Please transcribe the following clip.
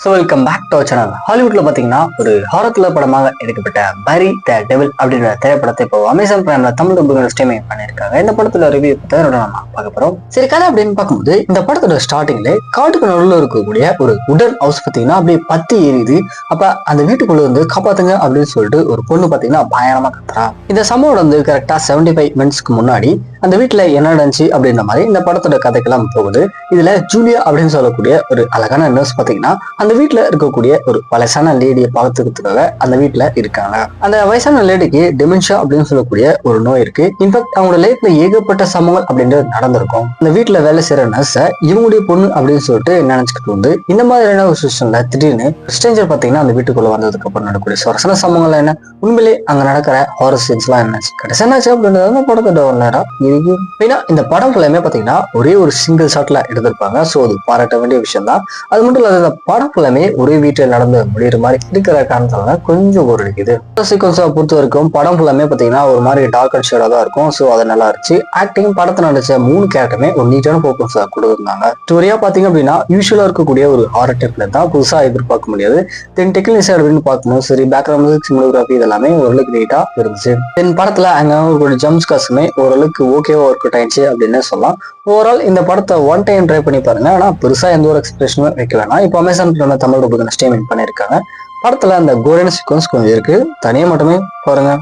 So welcome back to our channel. ஹாலிவுட்ல பாத்தீங்கன்னா ஒரு ஹாரர் த்ரில்லர் படமாக எடுக்கப்பட்ட பரி த டெவில் அப்படின்ற திரைப்படத்தை இப்போ அமேசான் பிரைம்ல தமிழ் டப்பிங் ஸ்ட்ரீமிங் பண்ணியிருக்காங்க. இந்த படத்துல ரிவ்யூ பத்தி நம்ம பார்க்க போறோம். சரி, கதை அப்படின்னு பார்க்கும்போது இந்த படத்தோட ஸ்டார்டிங்ல காட்டுக்கு நடுவில் இருக்கக்கூடிய ஒரு உடன் ஹவுஸ் பாத்தீங்கன்னா அப்படியே பத்தி எரியுது. அப்ப அந்த வீட்டுக்குள்ள வந்து காப்பாத்துங்க அப்படின்னு சொல்லிட்டு ஒரு பொண்ணு பாத்தீங்கன்னா பயங்கரமா கத்துறா. இந்த சம்பவம் வந்து கரெக்டா 75 மினிட்ஸ்க்கு முன்னாடி அந்த வீட்டுல என்ன நடந்துச்சு அப்படின்ற மாதிரி இந்த படத்தோட கதைக்கெல்லாம் போகுது. இதுல ஜூலியா அப்படின்னு சொல்லக்கூடிய ஒரு அழகான நர்ஸ் பாத்தீங்கன்னா அந்த வீட்டுல இருக்கக்கூடிய ஒரு வயசான லேடியை பார்த்துக்கிறதுக்காக அந்த வீட்டுல இருக்காங்க. அந்த வயசான லேடிக்கு டெமென்ஷியா அப்படின்னு சொல்லக்கூடிய ஒரு நோய் இருக்கு. இன்ஃபேக்ட் அவங்களோட லைஃப்ல ஏகப்பட்ட சம்பவங்கள் அப்படின்றது நடந்திருக்கும். இந்த வீட்டுல வேலை செய்யற நர்ஸ இவங்களுடைய பொண்ணு அப்படின்னு சொல்லிட்டு நினைச்சுக்கிட்டு வந்து இந்த மாதிரியான ஒரு சிச்சுவேஷன்ல திடீர்னு ஸ்ட்ரேஞ்சர் பாத்தீங்கன்னா அந்த வீட்டுக்குள்ள வந்ததுக்கு அப்புறம் நடக்கக்கூடிய சுவாரஸ்யமான சம்பவங்கள் என்ன, உண்மையிலே அங்க நடக்கிற ஹாரர் சீன்ஸ் எல்லாம் என்னாச்சு, கடைசி என்னாச்சு அப்படின்றது படத்தோட ஒரு நேரம் இருக்கு. இந்த படம் ஃபுல்லாமே பாத்தீங்கன்னா ஒரே ஒரு சிங்கிள் ஷாட்ல எடுத்திருப்பாங்க. சோ அது பாராட்ட வேண்டிய விஷயம் தான். அது மட்டும் இல்லாத படம் ஃபுல்லாமே ஒரே வீட்டில் நடந்து முடிகிற மாதிரி இருக்கிற காரணத்தால கொஞ்சம் ஒரு இருக்குது. சீக்வன்ஸை பொறுத்த வரைக்கும் படம் ஃபுல்லாமே பாத்தீங்கன்னா ஒரு மாதிரி டார்க் அண்ட் ஷேடா தான் இருக்கும். ஸோ அது நல்லா இருந்துச்சு. ஆக்டிங் படத்தை நடிச்ச 3 கேரக்டருமே ஒரு நீட்டான பர்ஃபார்மன்ஸை கொடுத்துருந்தாங்க. ஸ்டோரியா பாத்தீங்க அப்படின்னா யூஸ்வலா இருக்கக்கூடிய ஒரு ஹாரர் டைப்ல தான் புதுசா எதிர்பார்க்க முடியாது. தென் டெக்னிக்கல் சைடு அப்படின்னு பார்க்கணும் சரி, பேக்ரவுண்ட் மியூசிக், சினிமோகிராஃபி இதெல்லாமே ஓரளவுக்கு நீட்டா இருந்துச்சு. தென் படத்துல அங்க ஒரு ஜம்ப்ஸ் காசுமே ஓரளவுக்கு ஓகேவா ஒர்க் அவுட் ஆயிடுச்சு அப்படின்னு சொல்லலாம். ஓவரால் இந்த படத்தை ஒன் டைம் ட்ரை பண்ணி பாருங்க. ஆனா பெருசா எந்த ஒரு எக்ஸ்பிரஷனும் வைக்க வேணாம். இப்போ அமேசான் தமிழ் ரூபுக்கு ஸ்ட்ரீமிங் பண்ணியிருக்காங்க. படத்துல அந்த கோல்டன் சீக்வன்ஸ் கொஞ்சம் இருக்கு, தனியா மட்டுமே பாருங்க.